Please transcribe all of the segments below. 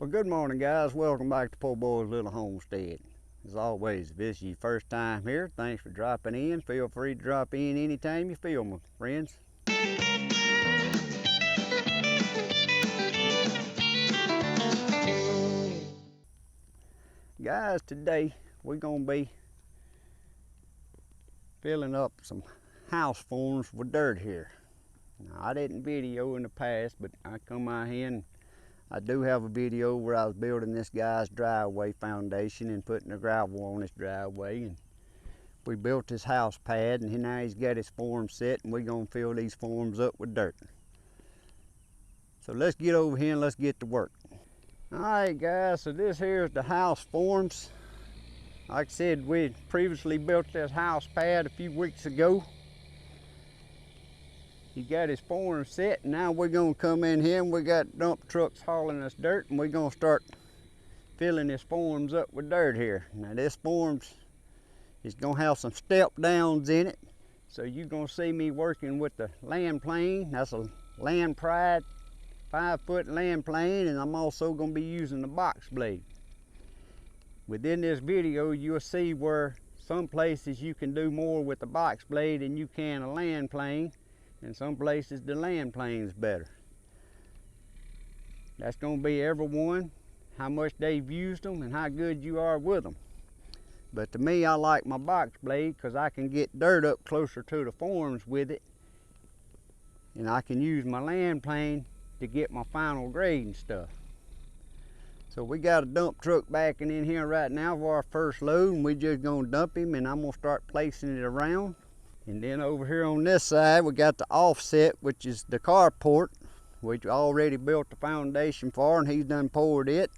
Well, good morning, guys. Welcome back to Poorboys Little Homestead. As always, if this is your first time here, thanks for dropping in. Feel free to drop in anytime you feel, my friends. Guys, today we're going to be filling up some house forms with dirt here. Now, I didn't video in the past, but I come out here and I do have a video where I was building this guy's driveway foundation and putting the gravel on his driveway, and we built his house pad, and now he's got his form set, and we're going to fill these forms up with dirt. So let's get over here and let's get to work. Alright guys, so this here is the house forms. Like I said, we previously built this house pad a few weeks ago. He got his form set, and now we're going to come in here and we got dump trucks hauling us dirt, and we're going to start filling his forms up with dirt here. Now this forms is going to have some step downs in it, so you're going to see me working with the land plane. That's a Land Pride 5-foot land plane, and I'm also going to be using the box blade. Within this video you'll see where some places you can do more with the box blade than you can a land plane. In some places the land plane is better. That's going to be everyone, how much they've used them and how good you are with them. But to me, I like my box blade because I can get dirt up closer to the forms with it, and I can use my land plane to get my final grade and stuff. So we got a dump truck backing in here right now for our first load, and we just going to dump him, and I'm going to start placing it around. And then over here on this side, we got the offset, which is the carport, which I already built the foundation for, and he's done poured it.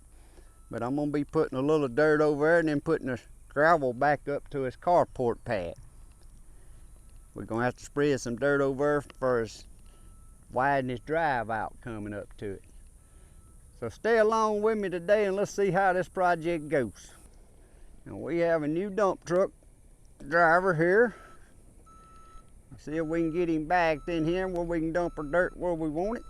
But I'm gonna be putting a little dirt over there and then putting the gravel back up to his carport pad. We're gonna have to spread some dirt over there for his widen his drive out coming up to it. So stay along with me today and let's see how this project goes. Now we have a new dump truck driver here. See if we can get him backed in here where we can dump our dirt where we want it.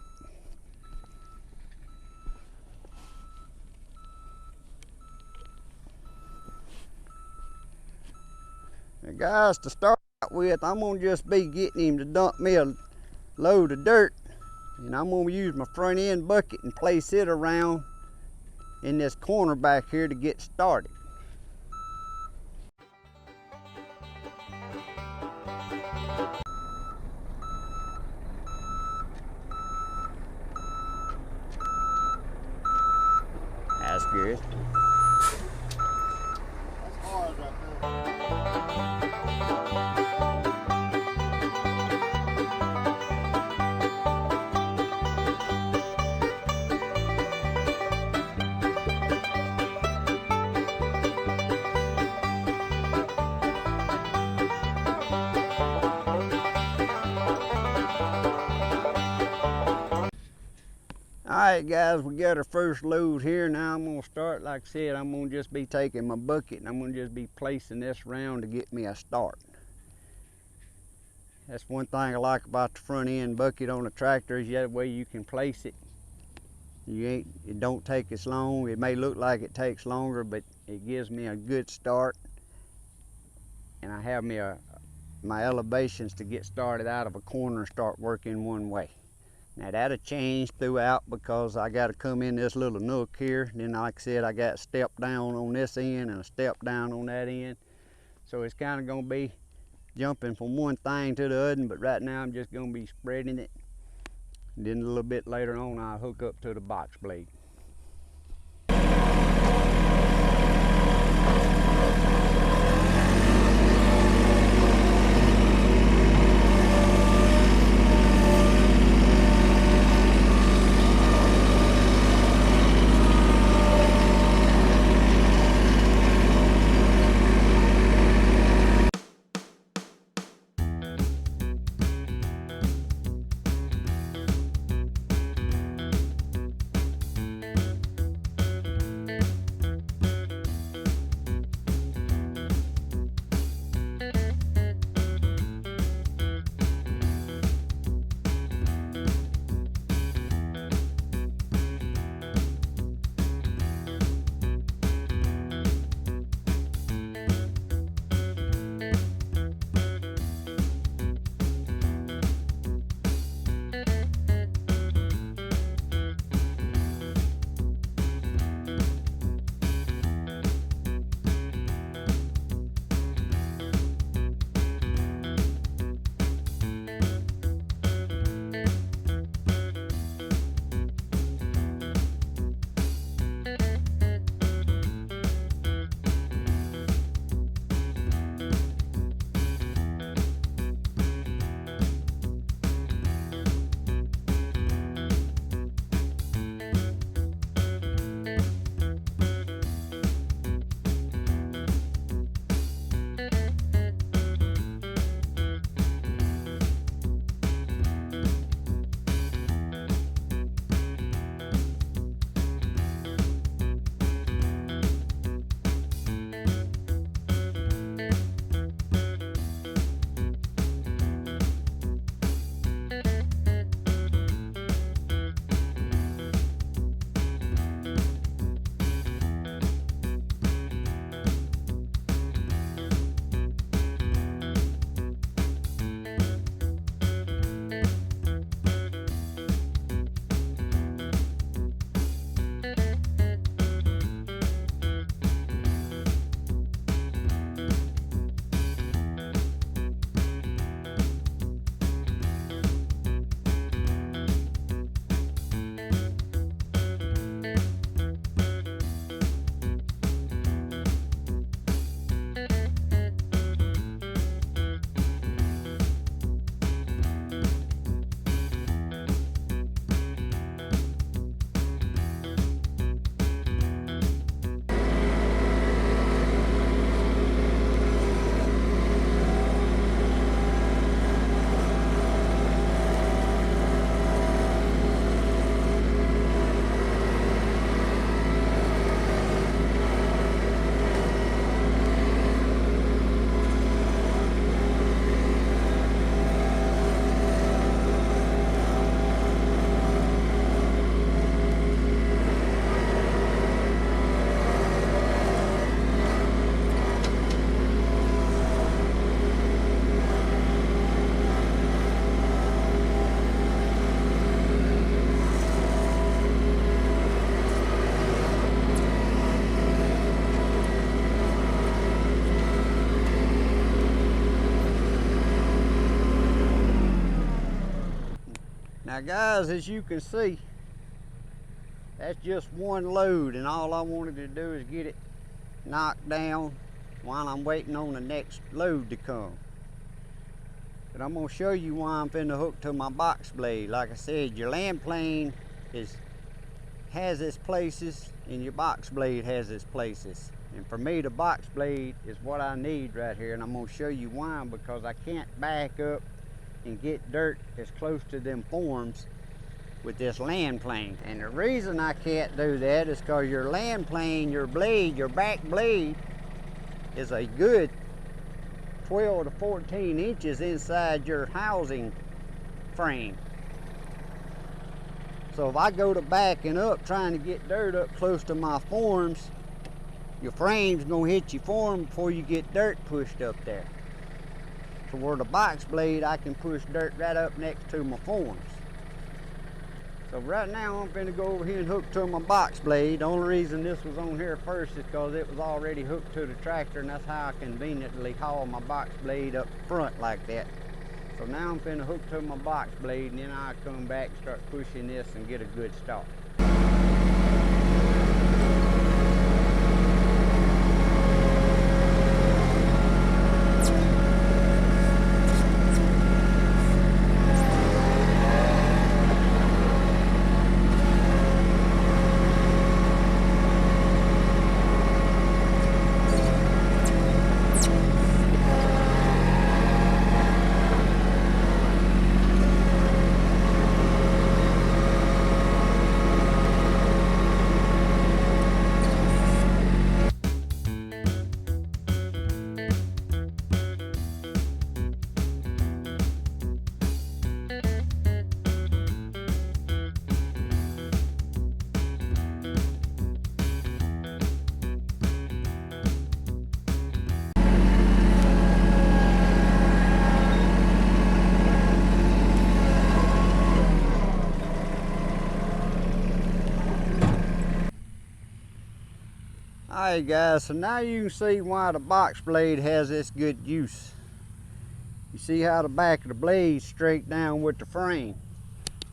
Now guys, to start with, I'm going to just be getting him to dump me a load of dirt, and I'm going to use my front end bucket and place it around in this corner back here to get started. That's good. That's hard right there. Alright guys, we got our first load here. Now I'm going to start, like I said, I'm going to just be taking my bucket and I'm going to just be placing this around to get me a start. That's one thing I like about the front end bucket on a tractor, is that way you can place it. It don't take as long. It may look like it takes longer, but it gives me a good start. And I have me my elevations to get started out of a corner and start working one way. Now that'll change throughout because I got to come in this little nook here. Then like I said, I got a step down on this end and a step down on that end. So it's kind of going to be jumping from one thing to the other, but right now I'm just going to be spreading it. And then a little bit later on I'll hook up to the box blade. Now guys, as you can see, that's just one load, and all I wanted to do is get it knocked down while I'm waiting on the next load to come. But I'm going to show you why I'm finna hook to my box blade. Like I said, your land plane has its places and your box blade has its places. And for me, the box blade is what I need right here, and I'm going to show you why, because I can't back up and get dirt as close to them forms with this land plane. And the reason I can't do that is because your land plane, your blade, your back blade is a good 12 to 14 inches inside your housing frame. So if I go to backing up trying to get dirt up close to my forms, your frame's gonna hit your form before you get dirt pushed up there. So where the box blade, I can push dirt right up next to my forms. So right now I'm gonna go over here and hook to my box blade. The only reason this was on here first is because it was already hooked to the tractor, and that's how I conveniently haul my box blade up front like that. So now I'm finna hook to my box blade, and then I come back and start pushing this and get a good start. Alright guys, so now you can see why the box blade has this good use. You see how the back of the blade straight down with the frame.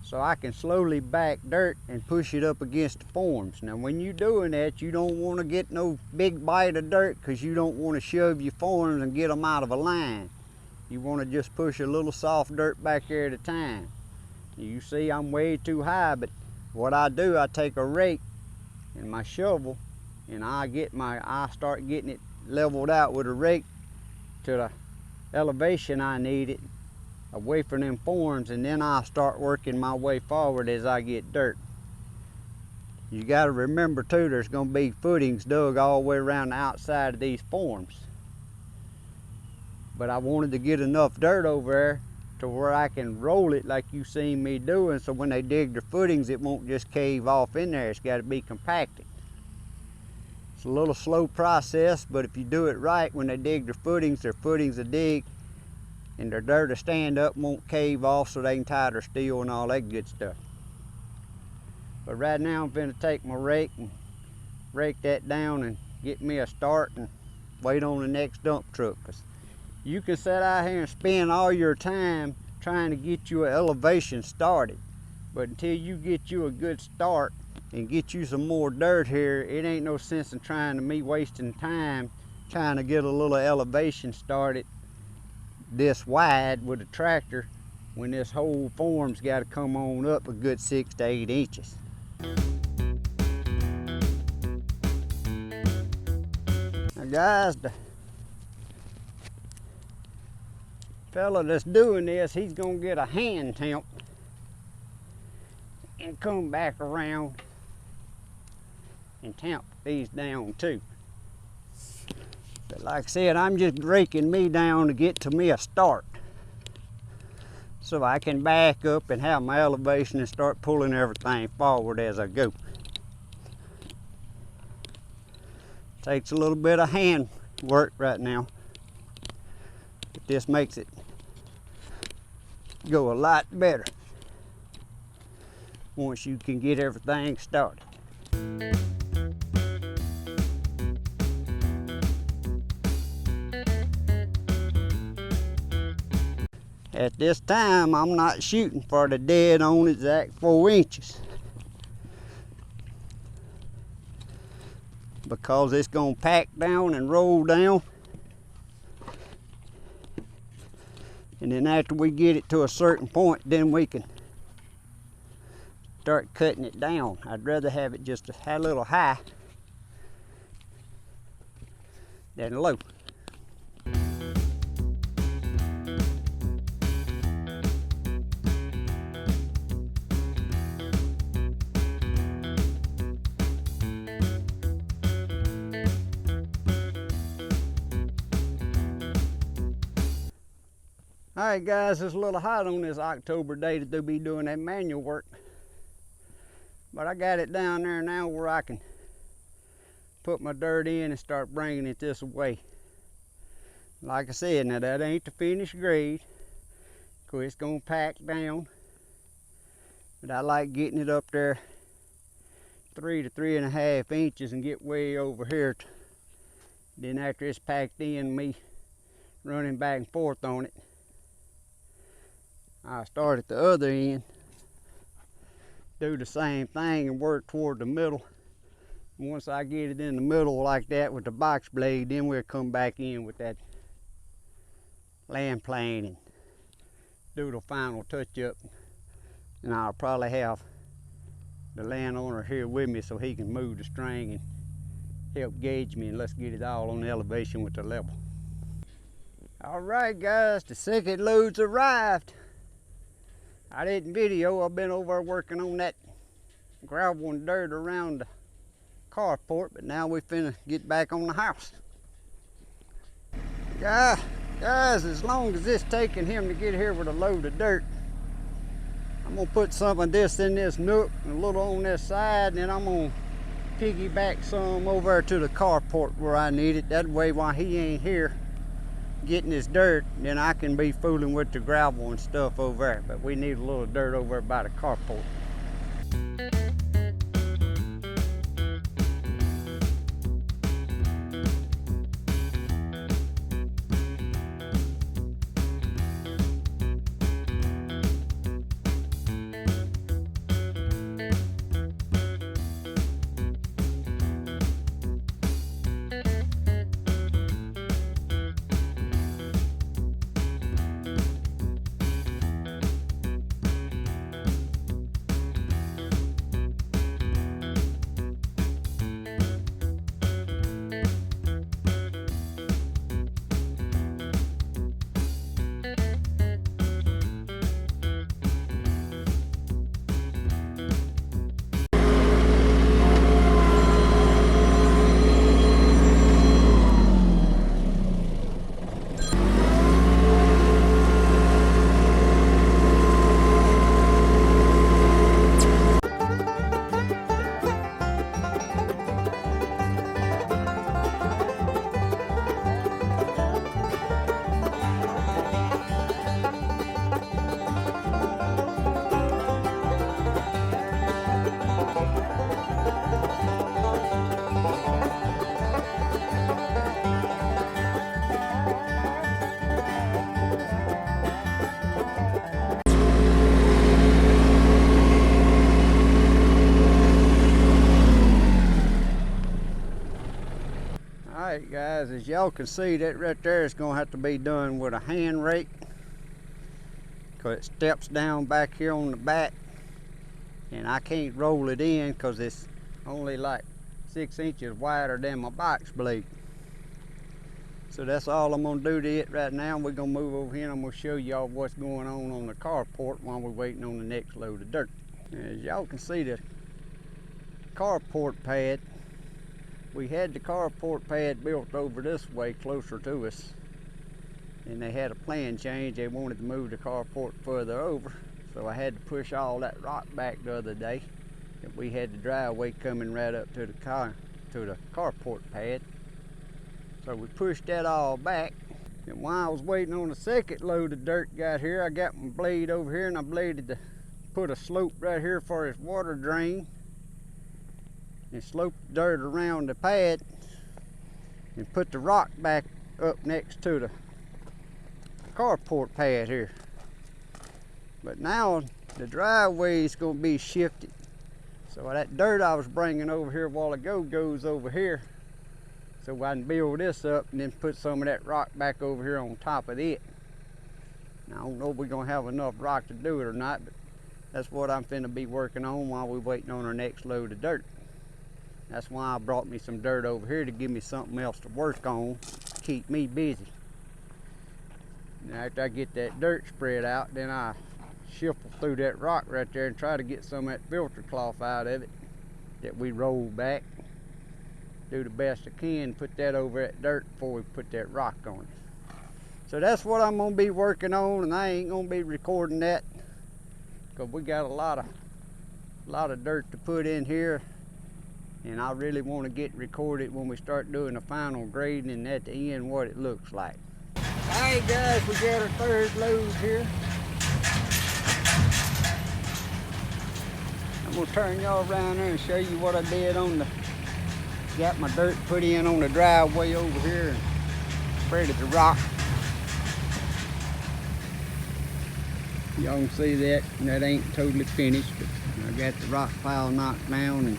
So I can slowly back dirt and push it up against the forms. Now when you're doing that, you don't want to get no big bite of dirt because you don't want to shove your forms and get them out of a line. You want to just push a little soft dirt back there at a time. You see I'm way too high, but what I do, I take a rake and my shovel, and I start getting it leveled out with a rake to the elevation I need it away from them forms, and then I start working my way forward as I get dirt. You got to remember too, there's going to be footings dug all the way around the outside of these forms. But I wanted to get enough dirt over there to where I can roll it like you seen me doing, so when they dig their footings it won't just cave off in there. It's got to be compacted. It's a little slow process, but if you do it right, when they dig their footings will dig, and their dirt will stand up, won't cave off, so they can tie their steel and all that good stuff. But right now I'm going to take my rake and rake that down and get me a start and wait on the next dump truck. 'Cause you can sit out here and spend all your time trying to get you an elevation started, but until you get you a good start and get you some more dirt here, it ain't no sense in trying to me wasting time trying to get a little elevation started this wide with a tractor when this whole form's got to come on up a good 6 to 8 inches. Now guys, the fella that's doing this, he's gonna get a hand tamp and come back around and tamp these down too. But like I said, I'm just raking me down to get to me a start, so I can back up and have my elevation and start pulling everything forward as I go. Takes a little bit of hand work right now, but this makes it go a lot better once you can get everything started. At this time, I'm not shooting for the dead on exact 4 inches, because it's gonna pack down and roll down, and then after we get it to a certain point, then we can start cutting it down. I'd rather have it just a little high than low. Alright guys, it's a little hot on this October day to be doing that manual work. But I got it down there now where I can put my dirt in and start bringing it this way. Like I said, now that ain't the finished grade, because it's going to pack down. But I like getting it up there 3 to 3.5 inches and get way over here. Then after it's packed in, me running back and forth on it, I start at the other end, do the same thing and work toward the middle. And once I get it in the middle like that with the box blade, then we'll come back in with that land plane and do the final touch up. And I'll probably have the landowner here with me so he can move the string and help gauge me, and let's get it all on the elevation with the level. All right guys, the second load's arrived. I didn't video, I've been over working on that gravel and dirt around the carport, but now we finna get back on the house. Guys, as long as it's taking him to get here with a load of dirt, I'm gonna put some of this in this nook and a little on this side, and then I'm gonna piggyback some over to the carport where I need it. That way while he ain't here getting his dirt, then I can be fooling with the gravel and stuff over there. But we need a little dirt over there by the carport. Alright guys, as y'all can see, that right there is going to have to be done with a hand rake, because it steps down back here on the back, and I can't roll it in because it's only like 6 inches wider than my box blade. So that's all I'm going to do to it right now. We're going to move over here and I'm going to show y'all what's going on the carport while we're waiting on the next load of dirt. As y'all can see, the carport pad, we had the carport pad built over this way closer to us, and they had a plan change. They wanted to move the carport further over, so I had to push all that rock back the other day. And we had the driveway coming right up to the carport pad, so we pushed that all back. And while I was waiting on the second load of dirt got here, I got my blade over here and I bladed to put a slope right here for his water drain, and slope the dirt around the pad and put the rock back up next to the carport pad here. But now the driveway is going to be shifted, so that dirt I was bringing over here a while ago goes over here, so I can build this up and then put some of that rock back over here on top of it. Now I don't know if we're going to have enough rock to do it or not, but that's what I'm finna be working on while we're waiting on our next load of dirt. That's why I brought me some dirt over here, to give me something else to work on, to keep me busy. Now after I get that dirt spread out, then I shuffle through that rock right there and try to get some of that filter cloth out of it that we rolled back. Do the best I can, put that over that dirt before we put that rock on it. So that's what I'm gonna be working on, and I ain't gonna be recording that because we got a lot of dirt to put in here, and I really want to get recorded when we start doing the final grading and at the end what it looks like. Alright guys, we got our third load here. I'm gonna turn y'all around there and show you what I did on the, got my dirt put in on the driveway over here and spreaded the rock. Y'all can see that, and that ain't totally finished, but I got the rock pile knocked down and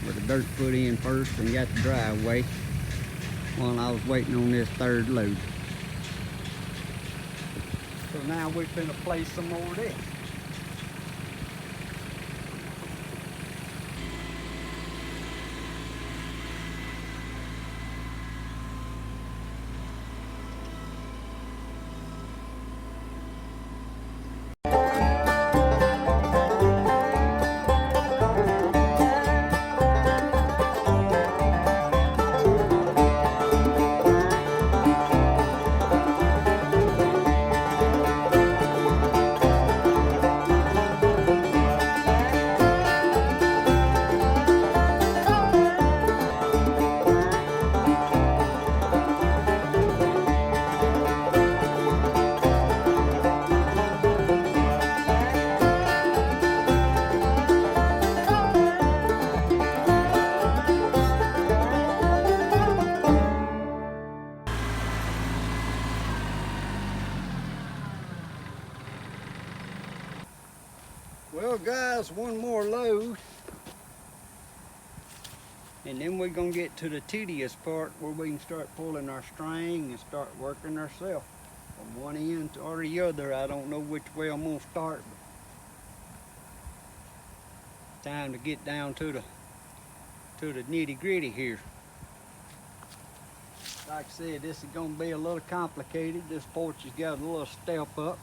with the dirt put in first and got the driveway while I was waiting on this third load. So now we're finna place some more of this. Well guys, one more load and then we're gonna get to the tedious part where we can start pulling our string and start working ourselves from one end or the other. I don't know which way I'm gonna start, but time to get down to the nitty-gritty here. Like I said, this is gonna be a little complicated. This porch has got a little step up.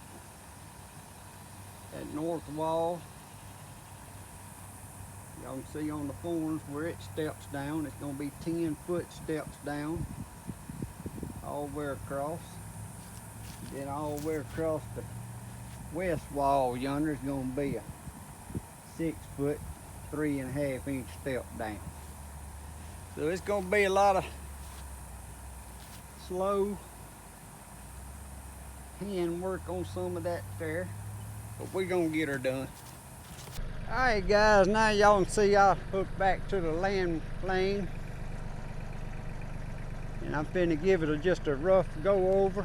That north wall, y'all can see on the forms where it steps down. It's going to be 10-foot steps down all the way across. Then all the way across the west wall yonder is going to be a 6-foot, 3.5-inch step down. So it's going to be a lot of slow hand work on some of that there. But we're gonna get her done. Alright guys, now y'all can see I hooked back to the land plane. And I'm finna give it just a rough go over.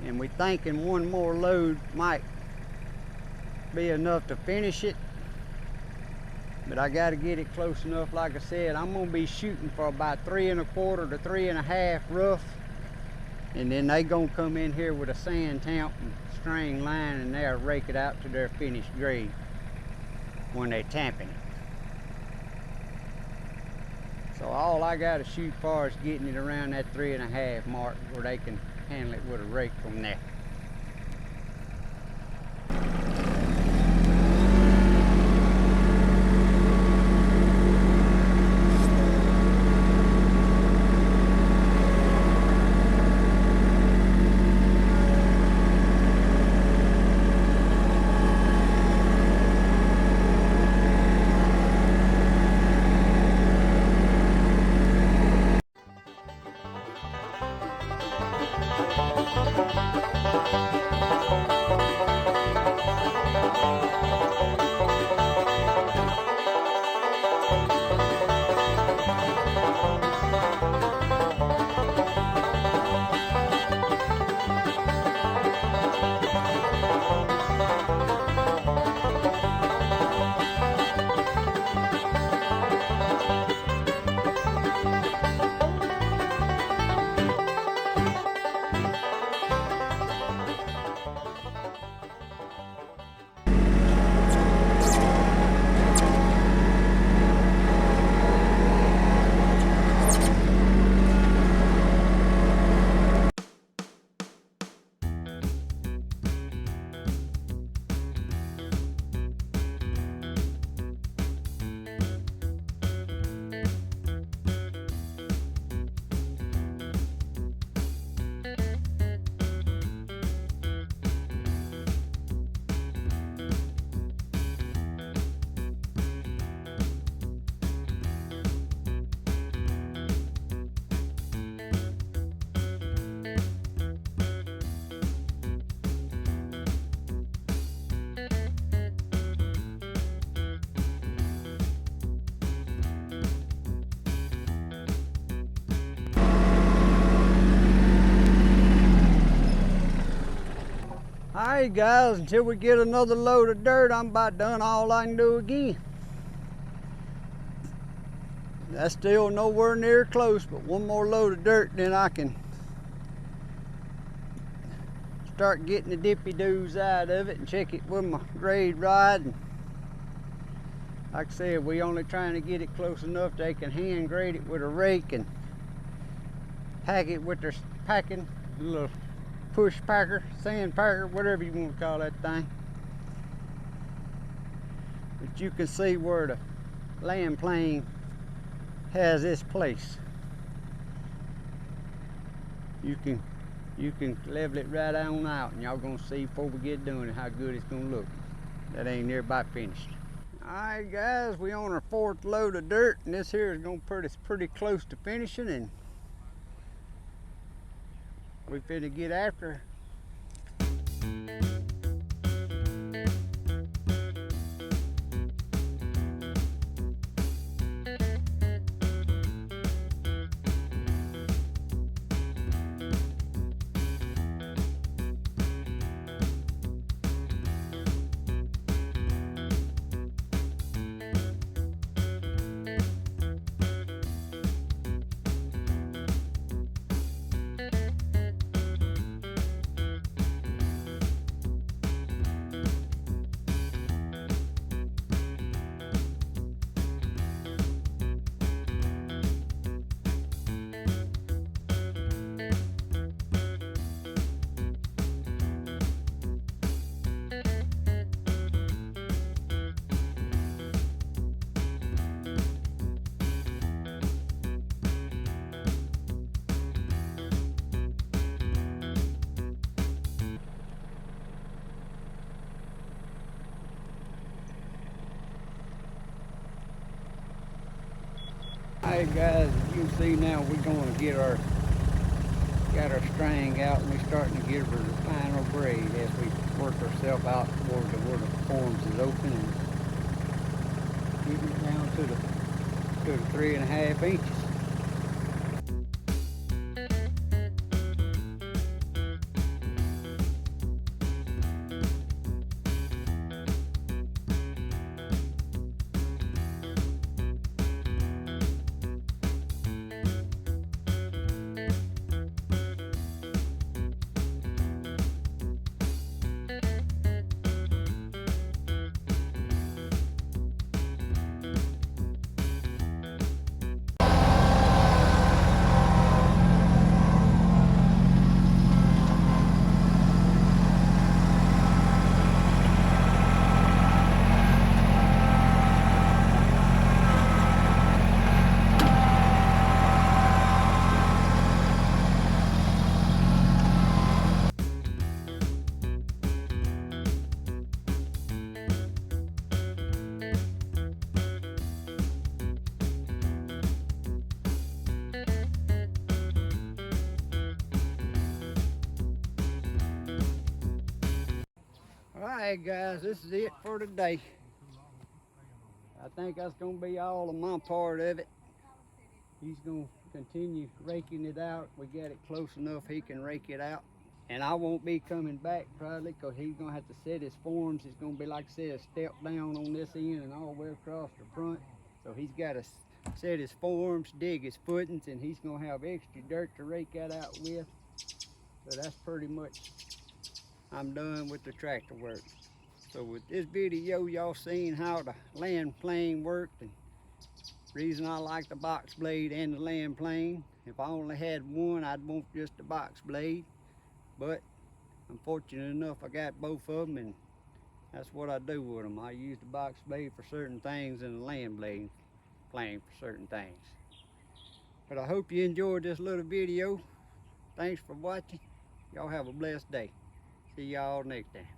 And we thinking one more load might be enough to finish it. But I gotta get it close enough. Like I said, I'm gonna be shooting for about 3 1/4 to 3 1/2 rough. And then they gonna come in here with a sand tamp and string line and they'll rake it out to their finished grade when they're tamping it. So all I gotta shoot for is getting it around that 3 1/2 mark where they can handle it with a rake from there. Alright guys, until we get another load of dirt, I'm about done all I can do again. That's still nowhere near close, but one more load of dirt, then I can start getting the dippy-doos out of it and check it with my grade rod. And like I said, we only trying to get it close enough they can hand grade it with a rake and pack it with their packing little push packer, sand packer, whatever you want to call that thing. But you can see where the land plane has its place. You can level it right on out, and y'all gonna see before we get doing it how good it's gonna look. That ain't near about finished. Alright guys, we on our fourth load of dirt, and this here is gonna put us pretty close to finishing, and we finna get after. Alright guys, as you can see now, we're going to get our string out, and we're starting to get her the final grade as we work ourselves out toward where the forms is open, and getting it down to the 3.5 inches. Alright guys, this is it for today. I think that's going to be all of my part of it. He's going to continue raking it out. We get it close enough he can rake it out. And I won't be coming back probably, because he's going to have to set his forms. It's going to be, like I said, a step down on this end and all the way across the front. So he's got to set his forms, dig his footings, and he's going to have extra dirt to rake that out with. So that's pretty much, I'm done with the tractor work. So with this video, y'all seen how the land plane worked, and reason I like the box blade and the land plane. If I only had one, I'd want just the box blade, but I'm fortunate enough I got both of them, and that's what I do with them. I use the box blade for certain things and the land blade plane for certain things. But I hope you enjoyed this little video. Thanks for watching. Y'all have a blessed day. See y'all next time.